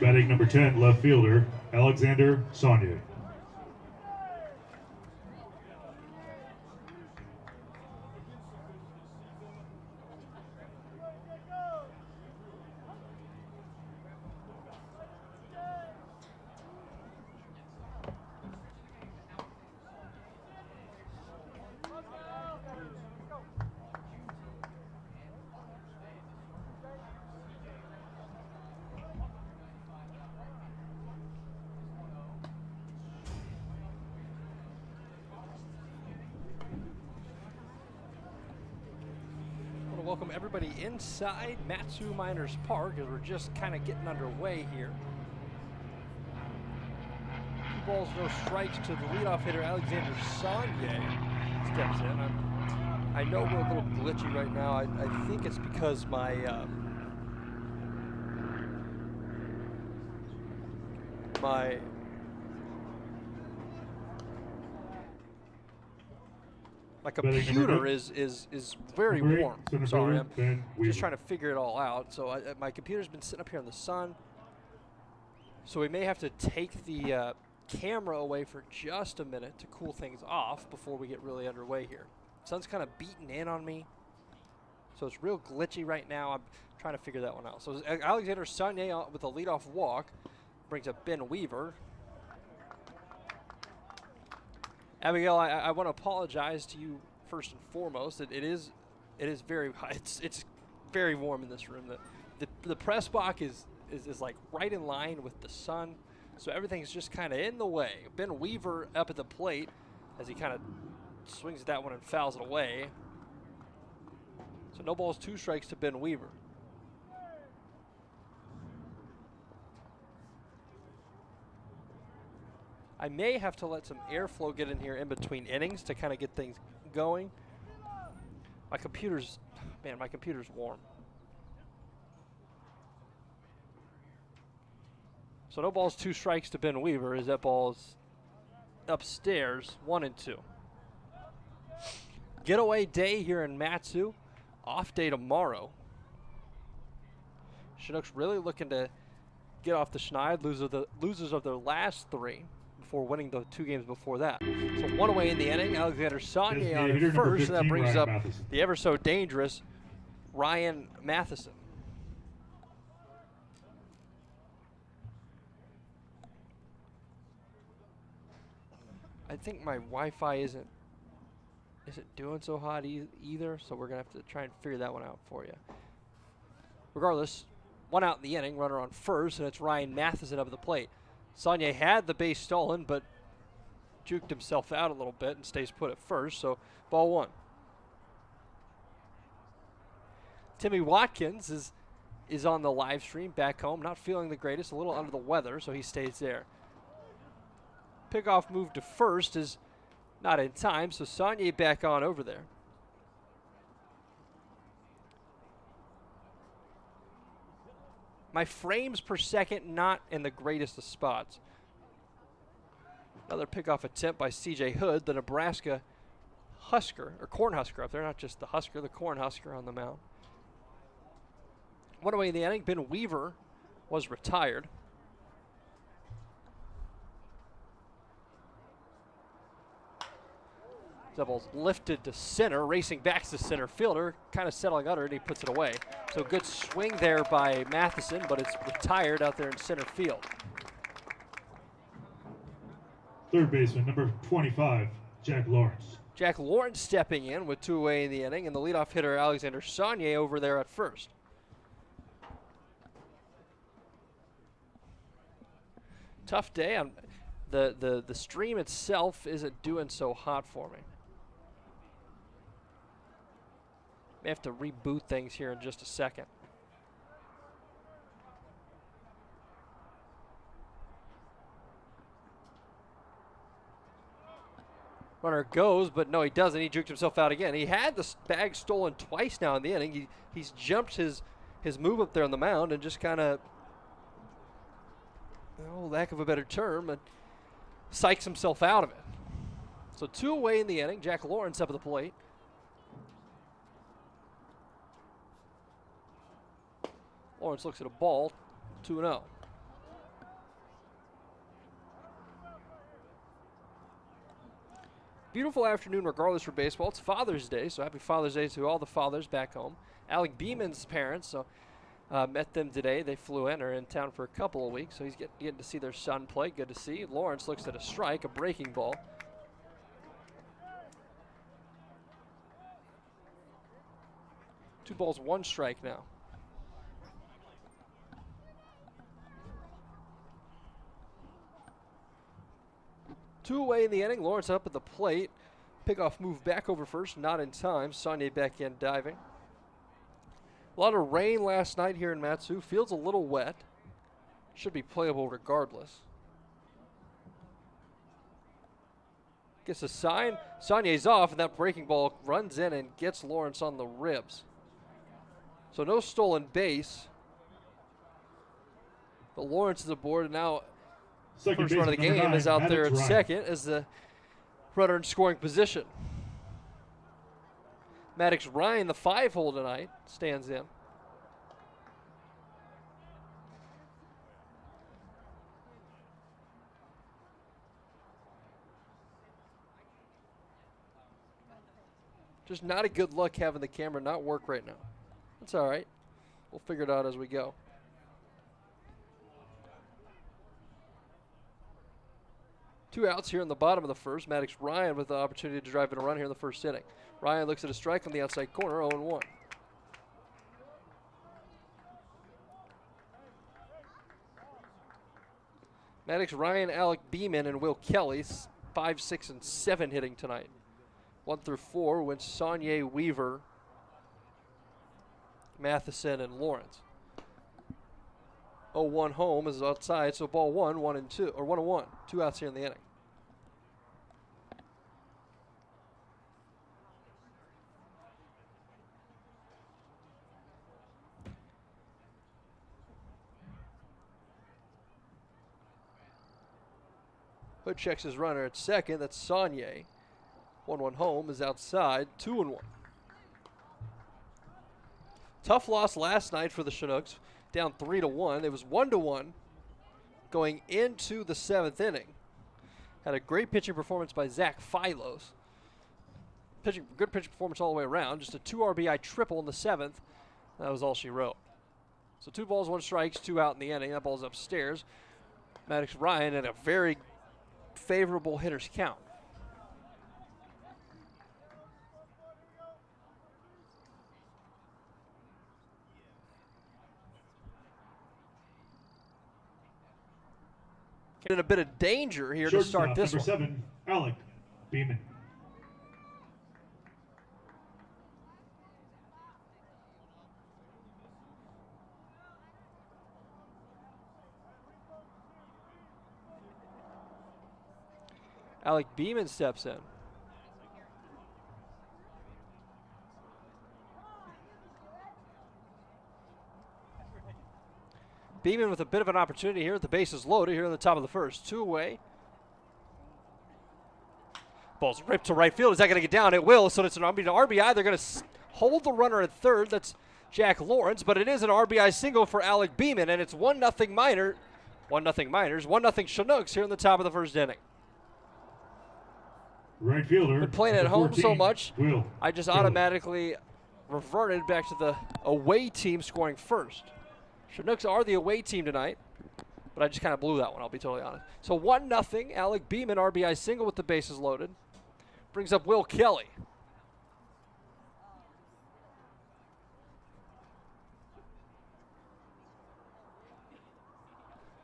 Batting number 10, left fielder, Alexander Saunier. Welcome everybody inside Matsu Miners Park as we're just kind of getting underway here. 2 balls, no strikes to the leadoff hitter Alexander Saunier steps in. I know we're a little glitchy right now. I think it's because my my computer is very warm. Sorry, I'm just trying to figure it all out. So my computer's been sitting up here in the sun. So we may have to take the camera away for just a minute to cool things off before we get really underway here. Sun's kind of beating in on me. So it's real glitchy right now. I'm trying to figure that one out. So Alexander Saunier with a leadoff walk brings up Ben Weaver. Abigail, I want to apologize to you first and foremost. It is very hot. It's very warm in this room. The press box is like right in line with the sun, so everything's just kind of in the way. Ben Weaver up at the plate as he kind of swings at that one and fouls it away. So no balls, 2 strikes to Ben Weaver. I may have to let some airflow get in here in between innings to kind of get things going. My computer's warm. So no balls, 2 strikes to Ben Weaver as that ball's upstairs, 1-2. Getaway day here in Matsu. Off day tomorrow. Chinooks really looking to get off the schneid, losers of their last 3. Before winning the 2 games before that. So 1 away in the inning. Alexander Saunier on at first, and that brings up the ever so dangerous Ryan Matheson. I think my Wi-Fi isn't doing so hot either, so we're gonna have to try and figure that one out for you. Regardless, 1 out in the inning, runner on first, and it's Ryan Matheson up at the plate. Saunier had the base stolen, but juked himself out a little bit and stays put at first, so ball 1. Timmy Watkins is on the live stream back home, not feeling the greatest, a little under the weather, so he stays there. Pickoff move to first is not in time, so Saunier back on over there. My frames per second not in the greatest of spots. Another pickoff attempt by C.J. Hood, the Nebraska Husker, or Cornhusker up there, not just the Husker, the Cornhusker on the mound. 1 away in the inning. Ben Weaver was retired. That ball's lifted to center, racing back to center fielder, kind of settling under it, and he puts it away. So good swing there by Matheson, but it's retired out there in center field. Third baseman, number 25, Jack Lawrence. Jack Lawrence stepping in with 2 away in the inning, and the leadoff hitter Alexander Saunier over there at first. Tough day. The stream itself isn't doing so hot for me. May have to reboot things here in just a second. Runner goes, but no, he doesn't. He juked himself out again. He had the bag stolen twice now in the inning. He's jumped his move up there on the mound and just kind of, oh, lack of a better term, and psychs himself out of it. So 2 away in the inning. Jack Lawrence up at the plate. Lawrence looks at a ball, 2-0. Beautiful afternoon regardless for baseball. It's Father's Day, so happy Father's Day to all the fathers back home. Alec Beeman's parents, so met them today. They flew in, are in town for a couple of weeks, so he's getting to see their son play. Good to see. Lawrence looks at a strike, a breaking ball. Two balls, one strike now. Two away in the inning. Lawrence up at the plate. Pickoff move back over first, not in time. Saunier back in diving. A lot of rain last night here in Matsu. Field's a little wet. Should be playable regardless. Gets a sign. Saunier's off, and that breaking ball runs in and gets Lawrence on the ribs. So no stolen base. But Lawrence is aboard, and now first run of the game is out there at second as the runner in scoring position. Maddox Ryan, the 5-hole tonight, stands in. Just not a good look having the camera not work right now. That's all right. We'll figure it out as we go. Two outs here in the bottom of the first. Maddox Ryan with the opportunity to drive in a run here in the first inning. Ryan looks at a strike from the outside corner, 0-1. Maddox Ryan, Alec Beeman, and Will Kelly, 5, 6, and 7 hitting tonight. 1 through 4 went Saunier, Weaver, Matheson, and Lawrence. 0-1 home is outside, so ball 1, 1 and 2, or 1-1. 2 outs here in the inning. Hood checks his runner at second. That's Saunier. 1-1 home is outside. 2-1. Tough loss last night for the Chinooks. Down 3-1. It was 1-1 going into the 7th inning. Had a great pitching performance by Zach Philos. Good pitching performance all the way around. Just a 2 RBI triple in the 7th. That was all she wrote. So 2 balls, 1 strikes, 2 out in the inning. That ball's upstairs. Maddox Ryan at a very favorable hitter's count. In a bit of danger here to start this number one. 7, Alec Beeman. Alec Beeman steps in. Beeman with a bit of an opportunity here. The base is loaded here in the top of the first. 2 away. Ball's ripped to right field. Is that going to get down? It will. So it's an RBI. They're going to hold the runner at third. That's Jack Lawrence. But it is an RBI single for Alec Beeman. And it's 1-0 Miners. 1-0 Chinooks here in the top of the first inning. Right fielder. Been playing at home so much, Will I just Kelly. automatically reverted back to the away team scoring first. Chinooks are the away team tonight, but I just kind of blew that one, I'll be totally honest. So 1-0, Alec Beeman, RBI single with the bases loaded. Brings up Will Kelly.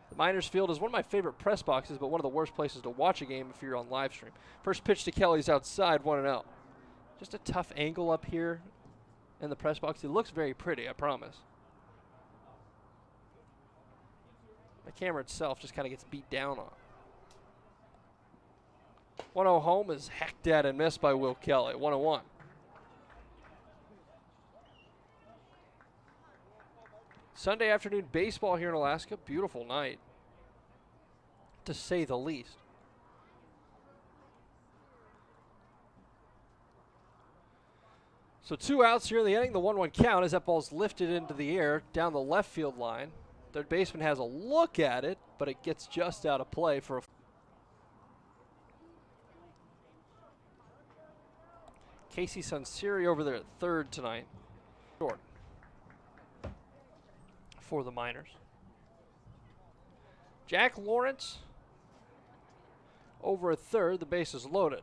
The Miners field is one of my favorite press boxes, but one of the worst places to watch a game if you're on live stream. First pitch to Kelly's outside, 1-0. Just a tough angle up here in the press box. It looks very pretty, I promise. The camera itself just kind of gets beat down on. 1-0 home is hacked at and missed by Will Kelly. 1-1. Sunday afternoon baseball here in Alaska. Beautiful night, to say the least. So 2 outs here in the inning. The 1-1 count as that ball's lifted into the air down the left field line. Third baseman has a look at it, but it gets just out of play for a Casey Sunseri over there at third tonight. Short for the Miners. Jack Lawrence over at third. The base is loaded.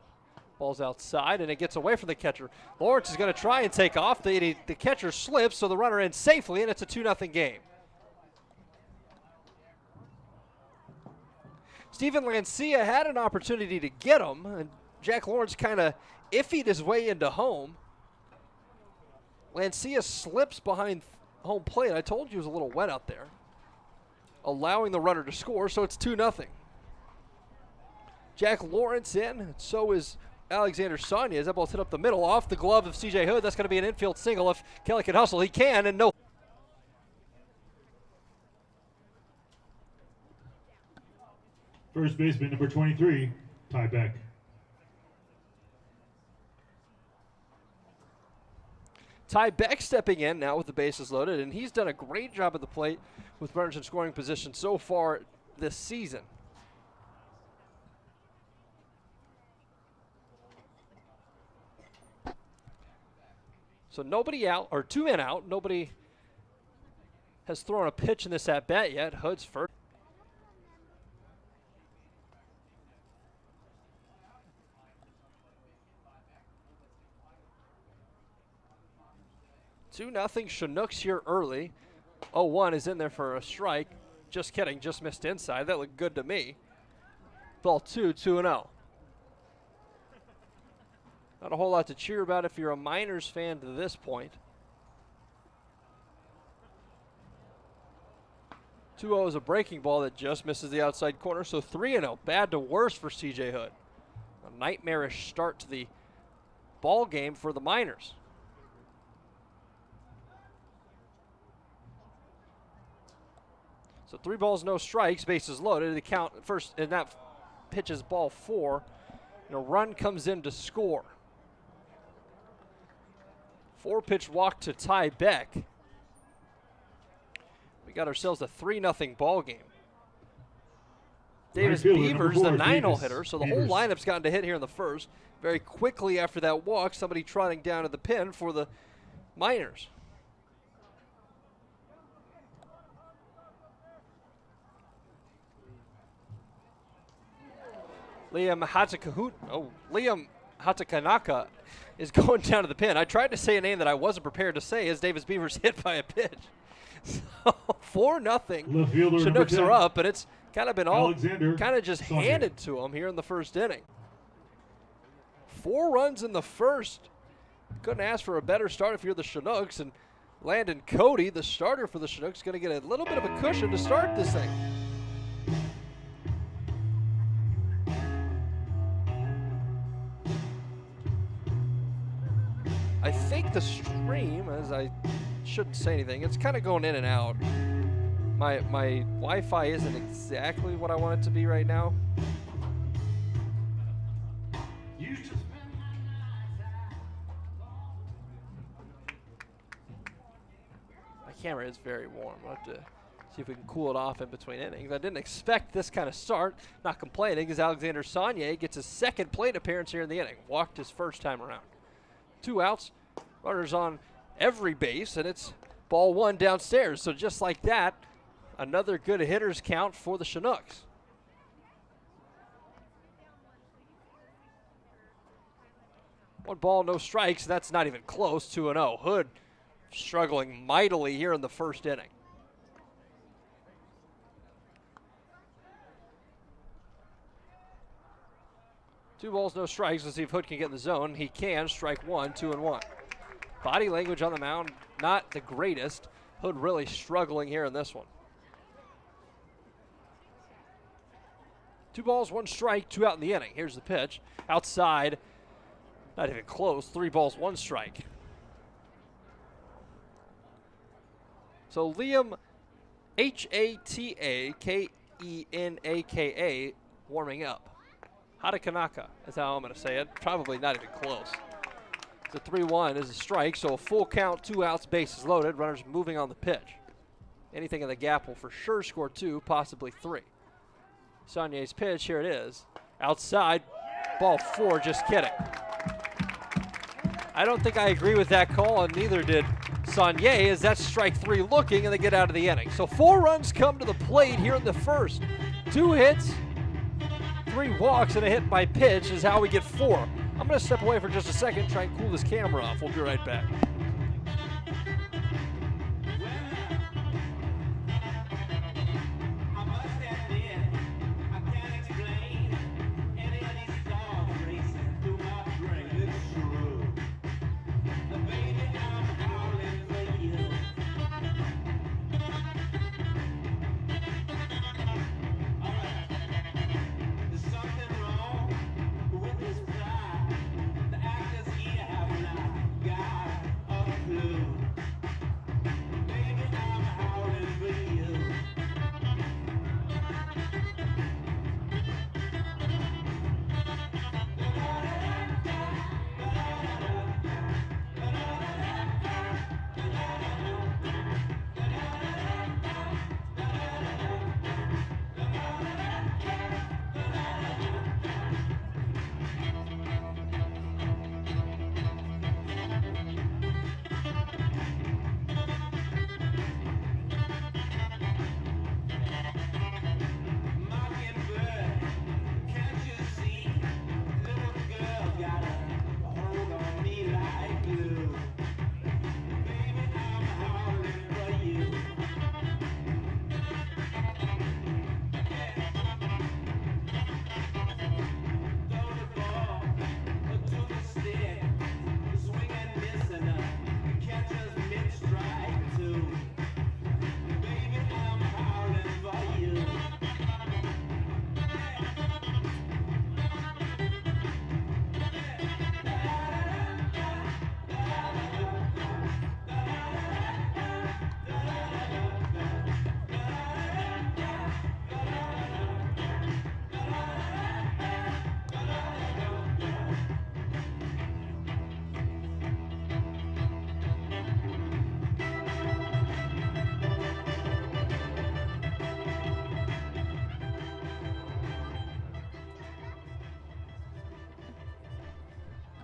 Ball's outside, and it gets away from the catcher. Lawrence is going to try and take off. The catcher slips, so the runner ends safely, and it's a 2-0 game. Steven Lancia had an opportunity to get him, and Jack Lawrence kind of iffied his way into home. Lancia slips behind home plate. I told you it was a little wet out there, allowing the runner to score, so it's 2-0. Jack Lawrence in, and so is Alexander Saunier. That ball's hit up the middle off the glove of C.J. Hood. That's going to be an infield single. If Kelly can hustle, he can, and no. First baseman, number 23, Ty Beck. Ty Beck stepping in now with the bases loaded, and he's done a great job at the plate with runners in scoring position so far this season. So nobody out, or 2 men out. Nobody has thrown a pitch in this at-bat yet. Hood's first. Two nothing Chinooks here early. 0-1 is in there for a strike. Just kidding, just missed inside. That looked good to me. Ball 2-0. Not a whole lot to cheer about if you're a Miners fan to this point. 2-0 is a breaking ball that just misses the outside corner, so 3-0. Bad to worse for C.J. Hood. A nightmarish start to the ball game for the Miners. So 3 balls, no strikes, bases loaded. The count first, and that pitch is ball 4. And a run comes in to score. 4-pitch walk to Ty Beck. We got ourselves a 3-0 ball game. Davis Beavers, the 9-hole hitter, so the whole lineup's gotten to hit here in the first. Very quickly after that walk, somebody trotting down to the pin for the Miners. Liam Hatakanaka is going down to the pin. I tried to say a name that I wasn't prepared to say as Davis Beavers hit by a pitch. So 4-0. Chinooks are up, but it's kind of been all kind of just handed to them here in the first inning. 4 runs in the first. Couldn't ask for a better start if you're the Chinooks. And Landon Cody, the starter for the Chinooks, going to get a little bit of a cushion to start this thing. I think the stream, as I shouldn't say anything, it's kind of going in and out. My Wi-Fi isn't exactly what I want it to be right now. My camera is very warm. I'll have to see if we can cool it off in between innings. I didn't expect this kind of start. Not complaining, as Alexander Saunier gets his second plate appearance here in the inning. Walked his first time around. 2 outs, runners on every base, and it's ball 1 downstairs. So just like that, another good hitters count for the Chinooks. One ball, no strikes. That's not even close. 2-0. Hood struggling mightily here in the first inning. Two balls, no strikes. Let's see if Hood can get in the zone. He can. Strike 1, 2-1. Body language on the mound, not the greatest. Hood really struggling here in this one. 2 balls, 1 strike, 2 out in the inning. Here's the pitch. Outside, not even close. 3 balls, 1 strike. So Liam Hatakanaka warming up. Hatakanaka is how I'm going to say it. Probably not even close. The 3-1 is a strike, so a full count, 2 outs, bases loaded. Runners moving on the pitch. Anything in the gap will for sure score 2, possibly 3. Saunier's pitch, here it is. Outside, ball 4, just kidding. I don't think I agree with that call, and neither did Saunier, as that's strike 3 looking, and they get out of the inning. So 4 runs come to the plate here in the first. 2 hits, 3 walks, and a hit by pitch is how we get 4. I'm going to step away for just a second, try and cool this camera off. We'll be right back.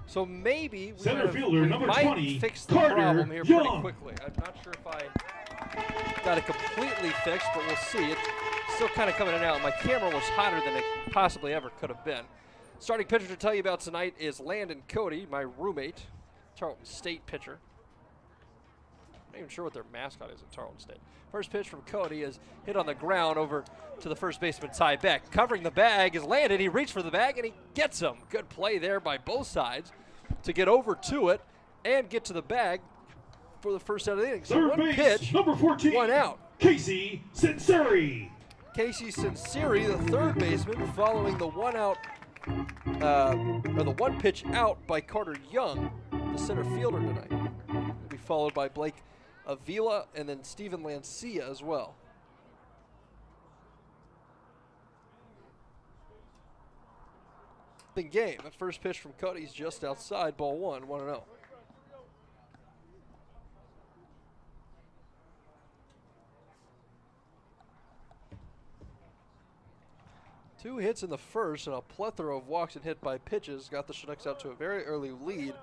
So maybe we might fix the problem here pretty quickly. I'm not sure if I got it completely fixed, but we'll see. It's still kind of coming in and out. My camera was hotter than it possibly ever could have been. Starting pitcher to tell you about tonight is Landon Cody, my roommate, Tarleton State pitcher. I'm not even sure what their mascot is at Tarleton State. First pitch from Cody is hit on the ground over to the first baseman, Ty Beck. Covering the bag is Landon. He reached for the bag, and he gets him. Good play there by both sides to get over to it and get to the bag for the first out of the inning. So third one base, pitch, number 14, 1 out. Casey Sinceri. Casey Sinceri, the third baseman, following the 1 out, or the 1 pitch out by Carter Young, the center fielder tonight. Will be followed by Blake Avila and then Steven Lancia as well. Game. The first pitch from Cody's just outside, ball 1, 1-0. Two hits in the first and a plethora of walks and hit by pitches got the Chinooks out to a very early lead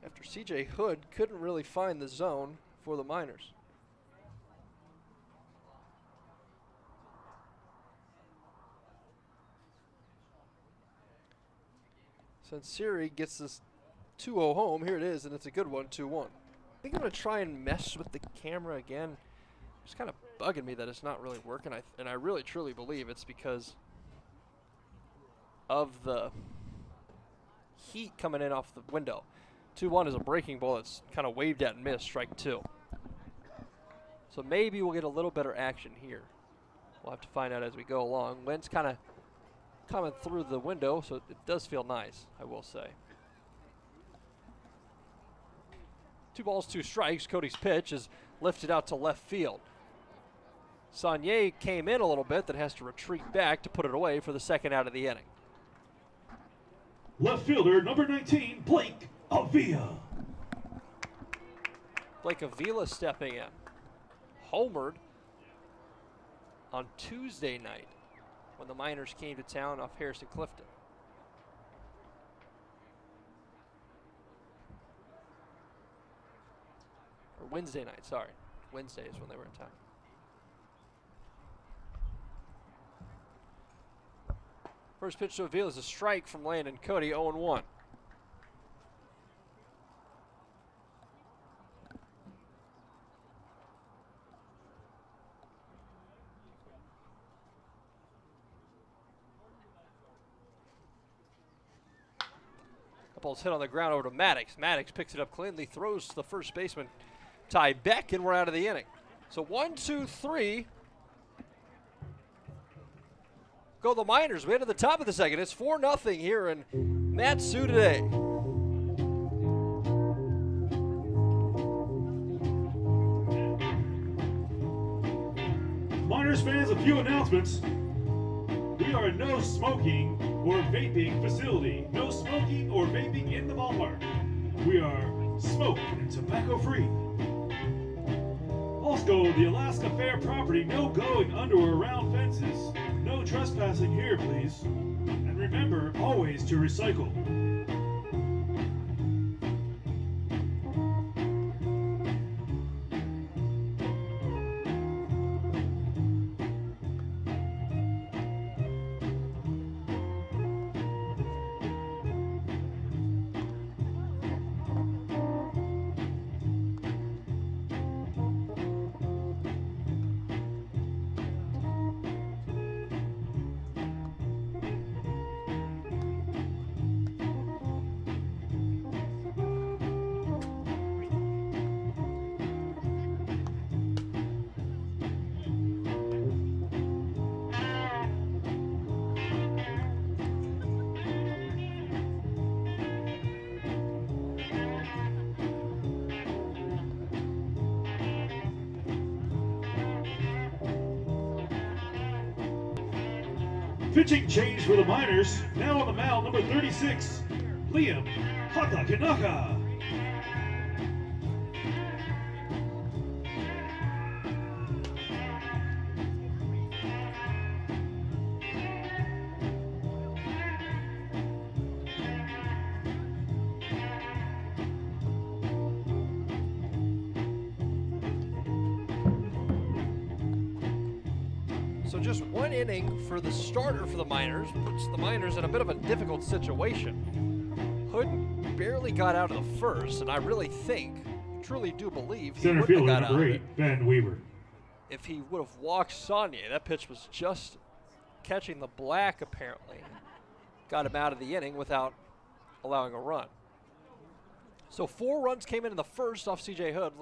after CJ Hood couldn't really find the zone for the Miners. Sinceri gets this 2-0 home. Here it is, and it's a good one, 2-1. I think I'm going to try and mess with the camera again. It's kind of bugging me that it's not really working, and I really truly believe it's because of the heat coming in off the window. 2-1 is a breaking ball that's kind of waved at and missed, strike 2. So maybe we'll get a little better action here. We'll have to find out as we go along. Wind's kind of coming through the window, so it does feel nice, I will say. 2 balls, 2 strikes. Cody's pitch is lifted out to left field. Saunier came in a little bit, that has to retreat back to put it away for the second out of the inning. Left fielder, number 19, Blake Avila. Blake Avila stepping in. Homered on Tuesday night when the Miners came to town off Harrison Clifton. Wednesday night, sorry. Wednesday is when they were in town. First pitch to Avila is a strike from Landon Cody, 0-1. Ball's hit on the ground over to Maddox. Maddox picks it up cleanly, throws to the first baseman, Ty Beck, and we're out of the inning. So 1, 2, 3. Go the Miners. We head to the top of the second. It's 4-0 here in Mat-Su today. Miners fans, a few announcements. We are a no smoking or vaping facility. No smoking or vaping in the ballpark. We are smoke and tobacco free. Also, the Alaska Fair property, no going under or around fences. No trespassing here, please. And remember always to recycle. Pitching change for the Miners. Now on the mound, number 36, Liam Hatakanaka. So just one inning for the starter for the Miners puts the Miners in a bit of a difficult situation. Hood barely got out of the first, and I really think, truly do believe, he Center wouldn't have fielder got number out 8, Ben Weaver. if he would have walked Saunier. That pitch was just catching the black, apparently. Got him out of the inning without allowing a run. So 4 runs came in the first off C.J. Hood.